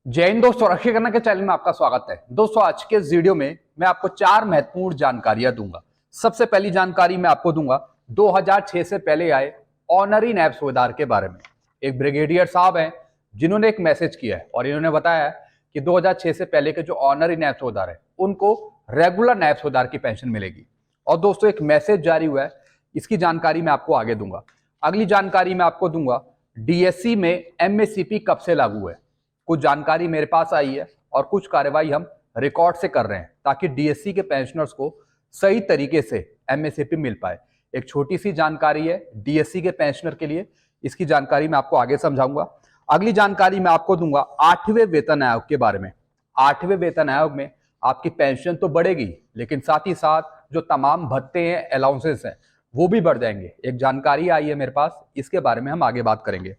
जय हिंद दोस्तों, रक्षी करना के चैनल में आपका स्वागत है। दोस्तों आज के इस वीडियो में मैं आपको चार महत्वपूर्ण जानकारियां दूंगा। सबसे पहली जानकारी मैं आपको दूंगा 2006 से पहले आए ऑनरी नायब सूबेदार के बारे में। एक ब्रिगेडियर साहब हैं जिन्होंने एक मैसेज किया है और इन्होंने बताया है कि 2006 से पहले के जो ऑनरी नायब सूबेदार है उनको रेगुलर नायब सूबेदार की पेंशन मिलेगी। और दोस्तों एक मैसेज जारी हुआ है, इसकी जानकारी मैं आपको आगे दूंगा। अगली जानकारी मैं आपको दूंगा डीएससी में एमएससीपी कब से लागू है। कुछ जानकारी मेरे पास आई है और कुछ कार्रवाई हम रिकॉर्ड से कर रहे हैं ताकि डीएससी के पेंशनर्स को सही तरीके से एमएससीपी मिल पाए। एक छोटी सी जानकारी है डीएससी के पेंशनर के लिए, इसकी जानकारी मैं आपको आगे समझाऊंगा। अगली जानकारी मैं आपको दूंगा 8वें वेतन आयोग के बारे में। 8वें वेतन आयोग में आपकी पेंशन तो बढ़ेगी लेकिन साथ ही साथ जो तमाम भत्ते हैं, अलाउंसेस हैं, वो भी बढ़ जाएंगे। एक जानकारी आई है मेरे पास, इसके बारे में हम आगे बात करेंगे।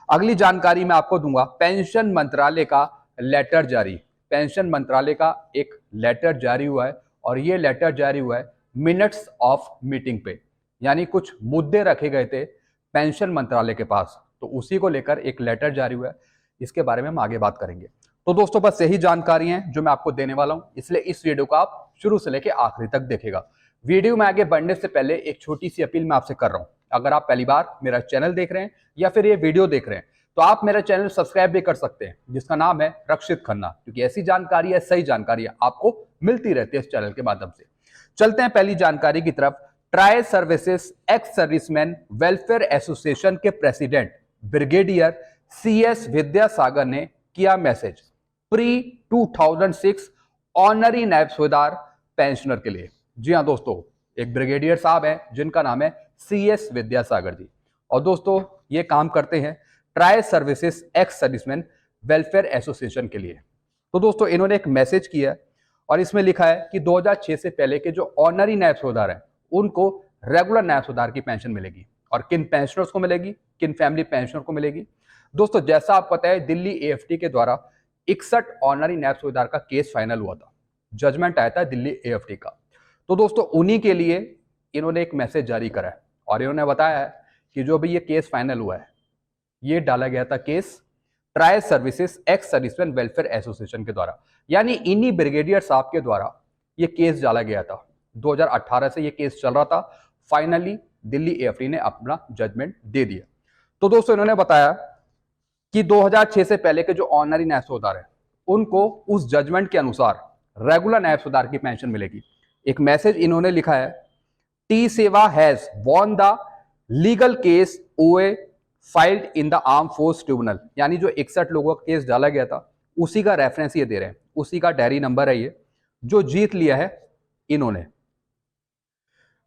अगली जानकारी मैं आपको दूंगा पेंशन मंत्रालय का लेटर जारी। पेंशन मंत्रालय का एक लेटर जारी हुआ है और ये लेटर जारी हुआ है मिनट्स ऑफ मीटिंग पे, यानी कुछ मुद्दे रखे गए थे पेंशन मंत्रालय के पास, तो उसी को लेकर एक लेटर जारी हुआ है। इसके बारे में हम आगे बात करेंगे। तो दोस्तों बस यही जानकारी है जो मैं आपको देने वाला हूं, इसलिए इस वीडियो को आप शुरू से लेकर आखिरी तक देखेगा। वीडियो में आगे बढ़ने से पहले एक छोटी सी अपील मैं आपसे कर रहा हूं। अगर आप पहली बार मेरा चैनल देख रहे हैं या फिर ये वीडियो देख रहे हैं तो आप मेरा चैनल सब्सक्राइब भी कर सकते हैं जिसका नाम है रक्षित खन्ना, क्योंकि ऐसी जानकारी है, सही जानकारी आपको मिलती रहती है इस चैनल के माध्यम से। चलते हैं पहली जानकारी की तरफ। Tri services ex serviceman welfare association के प्रेसिडेंट ब्रिगेडियर CS विद्यासागर ने किया मैसेज प्री 2006 ऑनरी नायब सूबेदार पेंशनर के लिए। जी हाँ दोस्तों, एक ब्रिगेडियर साहब हैं जिनका नाम है CS विद्यासागर जी, और दोस्तों ये काम करते हैं tri services ex serviceman welfare association के लिए। तो दोस्तों इन्होंने एक मैसेज किया है और इसमें लिखा है कि 2006 से पहले के जो ऑनरी नायब सूबेदार हैं उनको रेगुलर नायब सूबेदार की पेंशन मिलेगी। और किन पेंशनर्स को मिलेगी, किन फैमिली पेंशनर को मिलेगी? दोस्तों जैसा आपको पता है दिल्ली AFT के द्वारा 61 ऑनरी नायब सूबेदार का केस फाइनल हुआ था, जजमेंट आया था दिल्ली AFT का। तो दोस्तों उन्हीं के लिए इन्होंने एक मैसेज जारी करा है और इन्होंने बताया है कि जो भी ये केस फाइनल हुआ है ये डाला गया था case tri services ex serviceman welfare association के द्वारा, यानी इन्हीं ब्रिगेडियर साहब के द्वारा ये केस डाला गया था। 2018 से ये केस चल रहा था, फाइनली दिल्ली AFT ने अपना जजमेंट दे दिया। तो दोस्तों इन्होंने बताया कि 2006 से पहले के जो ऑनरी नायब सूबेदार है उनको उस जजमेंट के अनुसार रेगुलर नायब सूबेदार की पेंशन मिलेगी। एक मैसेज इन्होंने लिखा है, टी सेवा has won the legal case OA filed in the arm force tribunal, यानी जो 61 लोगों का केस डाला गया था उसी का रेफरेंस ये दे रहे हैं, उसी का डायरी नंबर है ये जो जीत लिया है इन्होंने।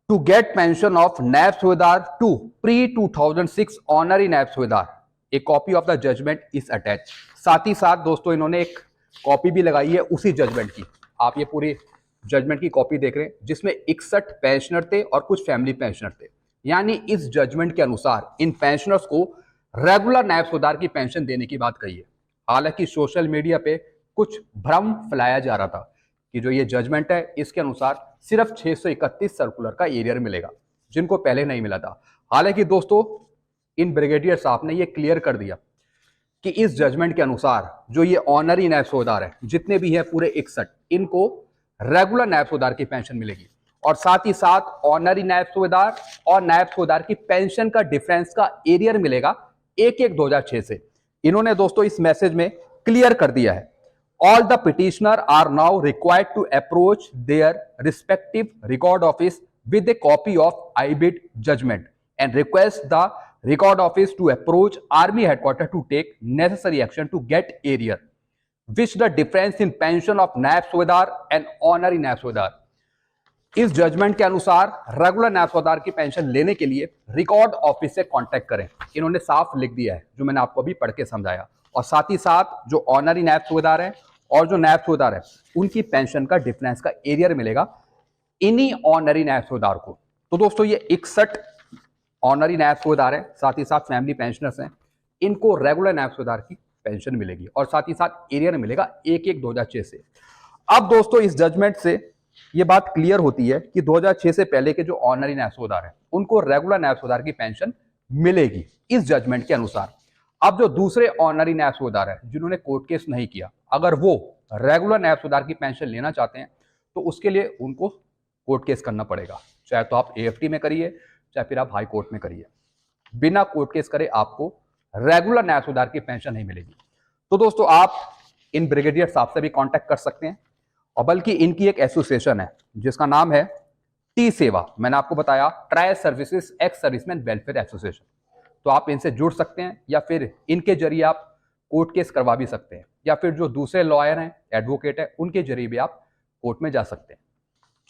To get pension of Naib सूबेदार टू प्री 2006 ऑनरी नायब सूबेदार, a copy of the judgment is attach. साथ ही साथ दोस्तों इन्होंने एक कॉपी भी लगाई है उसी जजमेंट की। आप ये पूरी जजमेंट की कॉपी देख रहे हैं जिसमें 61 पेंशनर थे और कुछ फैमिली पेंशनर थे, यानी इस जजमेंट के अनुसार इन पेंशनर्स को रेगुलर नायब सूबेदार की पेंशन देने की बात कही है। हालांकि सोशल मीडिया पे कुछ भ्रम फैलाया जा रहा था कि जो ये जजमेंट है इसके अनुसार सिर्फ 631 सर्कुलर का एरियर मिलेगा जिनको पहले नहीं मिला था। हालांकि दोस्तों इन ब्रिगेडियर साहब ने ये क्लियर कर दिया कि इस जजमेंट के अनुसार जो ये ऑनरी नायब सूबेदार है जितने भी हैं पूरे 61, इनको रेगुलर नायब सूबेदार की पेंशन मिलेगी। और साथ ही साथ ऑनरी नायब सूबेदार और नायब सूबेदार की पेंशन का डिफरेंस का एरियर मिलेगा 1/1/2006 से। इन्होंने दोस्तों इस मैसेज में क्लियर कर दिया है, all the petitioner are now required to approach their respective record office with a copy of ibid judgment and request the record office to approach army headquarter to take necessary action to get arrear which the difference in pension of Naib Subedar and honorary नायब सूबेदार। इस judgement के अनुसार regular नायब सूबेदार की pension लेने के लिए रिकॉर्ड ऑफिस से कांटेक्ट करें। इन्होंने साफ लिख दिया है जो मैंने आपको अभी पढ़ के समझाया। और साथ ही साथ जो ऑनरी नायब सूबेदार है और जो नायब सूबेदार है उनकी पेंशन का डिफरेंस का एरियर मिलेगा इन्हीं ऑनरी नायब सूबेदार को। तो दोस्तों ये 61 ऑनरी नायब सूबेदार है, साथ ही साथ फैमिली पेंशनर्स हैं, इनको रेगुलर नायब सूबेदार की पेंशन मिलेगी और साथ ही साथ एरियर मिलेगा 1/1/2006 से। अब दोस्तों इस जजमेंट से ये बात क्लियर होती है कि 2006 से पहले के जो ऑनरी नायब सूबेदार है उनको रेगुलर नायब सूबेदार की पेंशन मिलेगी इस जजमेंट के अनुसार। अब जो दूसरे ऑनरी नायब सूबेदार हैं जिन्होंने कोर्ट केस नहीं किया, अगर वो रेगुलर नायब सूबेदार की पेंशन लेना चाहते हैं तो उसके लिए उनको कोर्ट केस करना पड़ेगा। चाहे तो आप एएफटी में करिए, चाहे फिर आप हाई कोर्ट में करिए। बिना कोर्ट केस करे आपको रेगुलर नायब सूबेदार की पेंशन नहीं मिलेगी। तो दोस्तों आप इन ब्रिगेडियर साहब से भी कांटेक्ट कर सकते हैं, और बल्कि इनकी एक एसोसिएशन है जिसका नाम है टी सेवा, मैंने आपको बताया tri services ex serviceman welfare association. तो आप इनसे जुड़ सकते हैं, या फिर इनके जरिए आप कोर्ट केस करवा भी सकते हैं, या फिर जो दूसरे लॉयर हैं, एडवोकेट है, उनके जरिए भी आप कोर्ट में जा सकते हैं।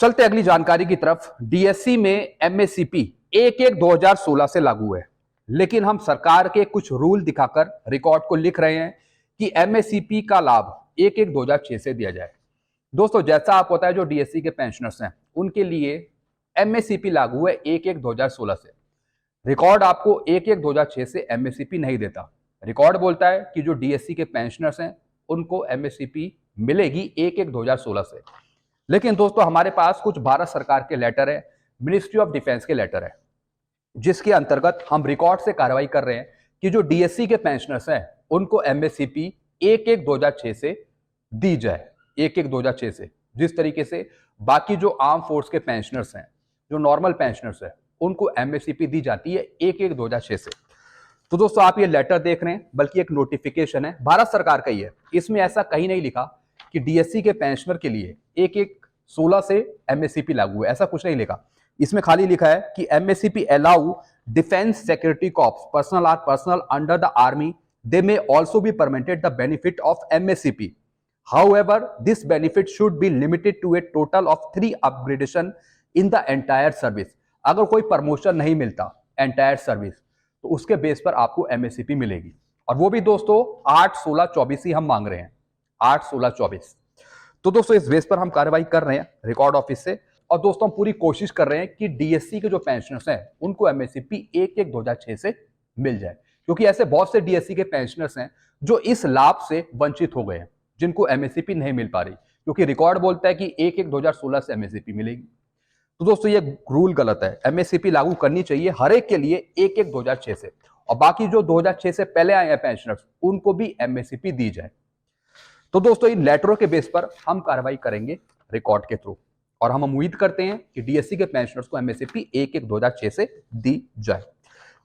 चलते अगली जानकारी की तरफ। डीएससी में एमएससीपी 1/1/2016 से लागू है, लेकिन हम सरकार के कुछ रूल दिखाकर रिकॉर्ड को लिख रहे हैं कि एमएससीपी का लाभ 1/1/2006 से दिया जाए। दोस्तों जैसा आपको पता है जो डीएससी के पेंशनर्स हैं उनके लिए एमएससीपी लागू है 1/1/2016 से। रिकॉर्ड आपको 1/1/2006 से एमएससीपी नहीं देता। रिकॉर्ड बोलता है कि जो डीएससी के पेंशनर्स हैं उनको एमएससीपी मिलेगी 1/1/2016 से। लेकिन दोस्तों हमारे पास कुछ भारत सरकार के लेटर है, मिनिस्ट्री ऑफ डिफेंस के लेटर है, जिसके अंतर्गत हम रिकॉर्ड से कार्रवाई कर रहे हैं कि जो डीएससी के पेंशनर्स हैं उनको एमएससीपी 1/1/2006 से दी जाए। 1/1/2006 से, जिस तरीके से बाकी जो आर्म फोर्स के पेंशनर्स हैं, जो नॉर्मल पेंशनर्स हैं, उनको एमएससीपी दी जाती है 1/1/2006 से। तो दोस्तों आप ये लेटर देख रहे हैं, बल्कि एक नोटिफिकेशन है, भारत सरकार का ही है। इसमें ऐसा कहीं नहीं लिखा कि डीएससी के पेंशनर के लिए 1/1/16 से एमएससीपी लागू है, ऐसा कुछ नहीं लिखा। इसमें खाली लिखा है कि MSCP allow defence security corps personal under the army, they may also be permitted the benefit of MSCP. However, this benefit should be limited to a total of 3 upgradation in the entire service। अगर कोई promotion नहीं मिलता entire service तो उसके base पर आपको MSCP मिलेगी, और वो भी दोस्तों 8/16/24 ही हम मांग रहे हैं, 8/16/24। तो दोस्तों इस बेस पर हम कार्रवाई कर रहे हैं रिकॉर्ड ऑफिस से, और दोस्तों हम पूरी कोशिश कर रहे हैं कि डीएससी के जो पेंशनर्स हैं उनको एमएससीपी 1/1/2006 से मिल जाए, क्योंकि ऐसे बहुत से डीएससी के पेंशनर्स हैं जो इस लाभ से वंचित हो गए हैं, जिनको एमएससीपी नहीं मिल पा रही, क्योंकि रिकॉर्ड बोलता है कि 1/1/2016 से एमएससीपी मिलेगी। तो दोस्तों ये रूल गलत है। एमएससीपी लागू करनी चाहिए हर एक के लिए 1/1/2006 से, और बाकी जो 2006 से पहले आए हैं पेंशनर्स उनको भी एमएससीपी दी जाए। तो दोस्तों इन लेटरों के बेस पर हम कार्रवाई करेंगे रिकॉर्ड के थ्रू, और हम उम्मीद करते हैं कि डीएससी के पेंशनर्स को एमएससीपी 1/1/2006 से दी जाए।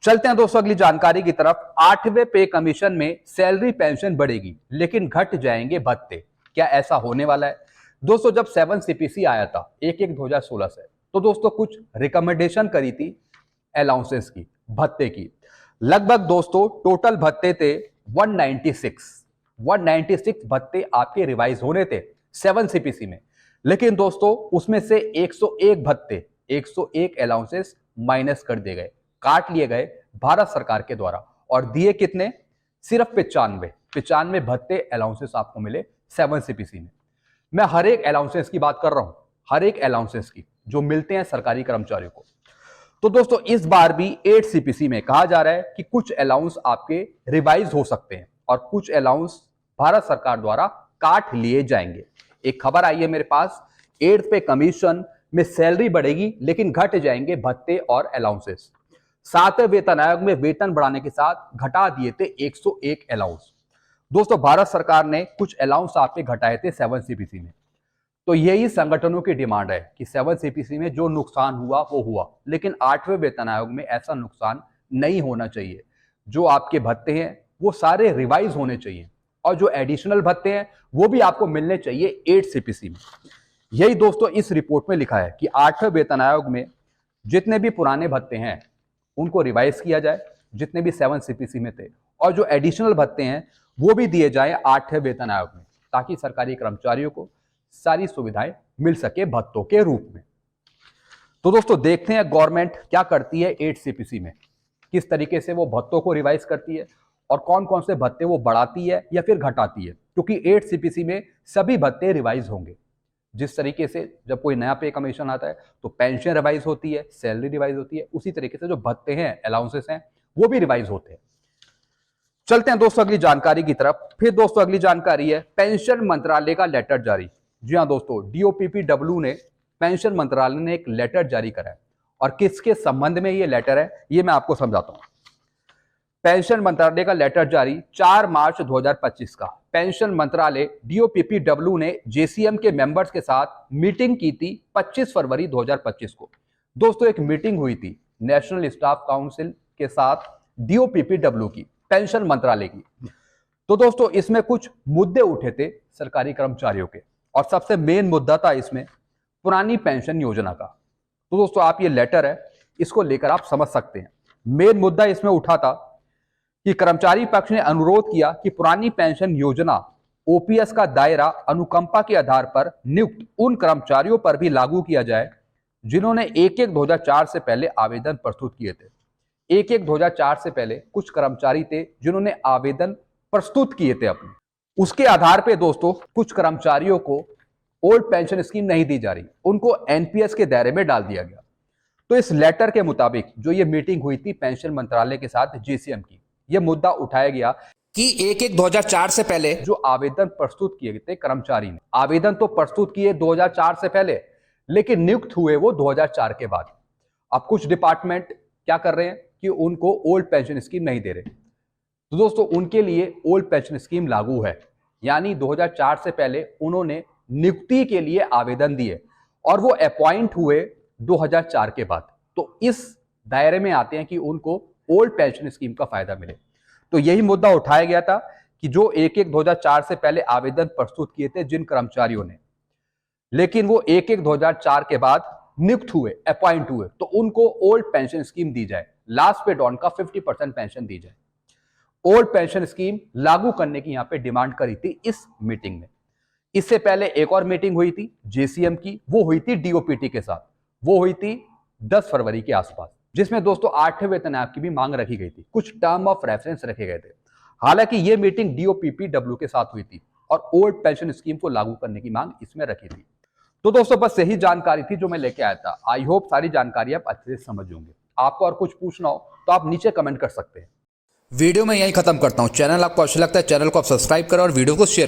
चलते हैं दोस्तों अगली जानकारी की तरफ। 8वें पे कमीशन में सैलरी पेंशन बढ़ेगी लेकिन घट जाएंगे भत्ते, क्या ऐसा होने वाला है? दोस्तों जब 7 सीपीसी आया था 1/1/2016 से, तो दोस्तों कुछ रिकमेंडेशन करी थी अलाउंसेस की, भत्ते की। लगभग दोस्तों टोटल भत्ते थे 196 भत्ते आपके रिवाइज होने थे 7 सीपीसी में, लेकिन दोस्तों उसमें से 101 भत्ते, 101 अलाउंसेस माइनस कर दिए गए, काट लिए गए भारत सरकार के द्वारा, और दिए कितने? सिर्फ 95 भत्ते अलाउंसेस आपको मिले 7 सीपीसी में। मैं हर एक अलाउंसेस की बात कर रहा हूं, हर एक अलाउंसेस की जो मिलते हैं सरकारी कर्मचारियों को। तो दोस्तों इस बार भी 8 सीपीसी में कहा जा रहा है कि कुछ अलाउंस आपके रिवाइज हो सकते हैं और कुछ अलाउंस भारत सरकार द्वारा काट लिए जाएंगे। एक खबर आई है मेरे पास, 8th पे कमीशन में सैलरी बढ़ेगी लेकिन घट जाएंगे भत्ते और अलाउंसेस। 7वें वेतन आयोग में वेतन बढ़ाने के साथ घटा दिए थे 101 अलाउंस। दोस्तों भारत सरकार ने कुछ अलाउंस आपके घटाए थे 7 सीपीसी में। तो यही संगठनों की डिमांड है कि 7 सीपीसी में जो नुकसान हुआ वो हुआ, लेकिन 8वें वेतन आयोग में ऐसा नुकसान नहीं होना चाहिए। जो आपके भत्ते हैं वो सारे रिवाइज होने चाहिए, और जो एडिशनल भत्ते हैं वो भी आपको मिलने चाहिए 8 सीपीसी में। यही दोस्तों इस रिपोर्ट में लिखा है कि 8वें वेतन आयोग में जितने भी पुराने भत्ते हैं उनको रिवाइज किया जाए, जितने भी 7 सीपीसी में थे, और जो एडिशनल भत्ते हैं वो भी दिए जाए 8वें वेतन आयोग में, ताकि सरकारी कर्मचारियों को सारी सुविधाएं मिल सके भत्तों के रूप में। तो दोस्तों देखते हैं गवर्नमेंट क्या करती है 8 सीपीसी में, किस तरीके से वो भत्तों को रिवाइज करती है और कौन कौन से भत्ते वो बढ़ाती है या फिर घटाती है, क्योंकि 8 सीपीसी में सभी भत्ते रिवाइज होंगे। जिस तरीके से जब कोई नया पे कमीशन आता है तो पेंशन रिवाइज होती है, सैलरी रिवाइज होती है, उसी तरीके से जो भत्ते हैं, अलाउंसेस हैं, वो भी रिवाइज होते हैं। चलते हैं दोस्तों अगली जानकारी की तरफ। फिर दोस्तों अगली जानकारी है पेंशन मंत्रालय का लेटर जारी। जी हाँ दोस्तों, DOPPW ने, पेंशन मंत्रालय ने एक लेटर जारी करा है, और किसके संबंध में ये लेटर है ये मैं आपको समझाता हूं। पेंशन मंत्रालय का लेटर जारी 4 मार्च 2025 का। पेंशन मंत्रालय DOPPW ने JCM के मेंबर्स के साथ मीटिंग की थी 25 फरवरी 2025 को। दोस्तों एक मीटिंग हुई थी नेशनल स्टाफ काउंसिल के साथ DOPPW की, पेंशन मंत्रालय की। तो दोस्तों इसमें कुछ मुद्दे उठे थे सरकारी कर्मचारियों के, और सबसे मेन मुद्दा था इसमें पुरानी पेंशन योजना का। तो दोस्तों आप ये लेटर है, इसको लेकर आप समझ सकते हैं। मेन मुद्दा इसमें उठा था कि कर्मचारी पक्ष ने अनुरोध किया कि पुरानी पेंशन योजना OPS का दायरा अनुकंपा के आधार पर नियुक्त उन कर्मचारियों पर भी लागू किया जाए जिन्होंने 1/1/2004 से पहले आवेदन प्रस्तुत किए थे। 1/1/2004 से पहले कुछ कर्मचारी थे जिन्होंने आवेदन प्रस्तुत किए थे अपने, उसके आधार पे दोस्तों कुछ कर्मचारियों को ओल्ड पेंशन स्कीम नहीं दी जा रही, उनको NPS के दायरे में डाल दिया गया। तो इस लेटर के मुताबिक जो ये मीटिंग हुई थी पेंशन मंत्रालय के साथ JCM की, ये मुद्दा उठाया गया कि 1/1/2004 से पहले जो आवेदन प्रस्तुत किए थे कर्मचारी ने, आवेदन तो प्रस्तुत किए 2004 से पहले, लेकिन नियुक्त हुए वो 2004 के बाद। अब कुछ डिपार्टमेंट क्या कर रहे हैं कि उनको ओल्ड पेंशन स्कीम नहीं दे रहे। तो दोस्तों उनके लिए ओल्ड पेंशन स्कीम लागू है, यानी 2004 से पहले उन्होंने नियुक्ति के लिए आवेदन दिए और वो अपॉइंट हुए 2004 के बाद, तो इस दायरे में आते हैं कि उनको ओल्ड पेंशन स्कीम का फायदा मिले। तो यही मुद्दा उठाया गया था कि जो 1/1/2004 से पहले आवेदन प्रस्तुत किए थे जिन कर्मचारियों ने, लेकिन वो 1/1/2004 के बाद नियुक्त हुए, अपॉइंट हुए, तो उनको ओल्ड पेंशन स्कीम दी जाए, लास्ट पे डॉन का 50% पेंशन दी जाए। ओल्ड पेंशन स्कीम लागू करने की यहां पे डिमांड करी थी इस मीटिंग में। इससे पहले एक और मीटिंग हुई थी JCM की, वो हुई थी DOPT के साथ, वो हुई थी 10 फरवरी के आसपास, जिसमें दोस्तों 8वें वेतन आयोग की भी मांग रखी गई थी, कुछ टर्म ऑफ रेफरेंस रखे गए थे। हालांकि ये मीटिंग DOPPW के साथ हुई थी और ओल्ड पेंशन स्कीम को लागू करने की मांग इसमें रखी थी। तो दोस्तों बस यही जानकारी थी जो मैं लेके आया था। आई होप सारी जानकारी आप अच्छे से समझ होंगे। आपको और कुछ पूछना हो तो आप नीचे कमेंट कर सकते हैं। वीडियो में यही खत्म करता हूं। चैनल आपको अच्छा लगता है, चैनल को आप सब्सक्राइब करें और वीडियो को शेयर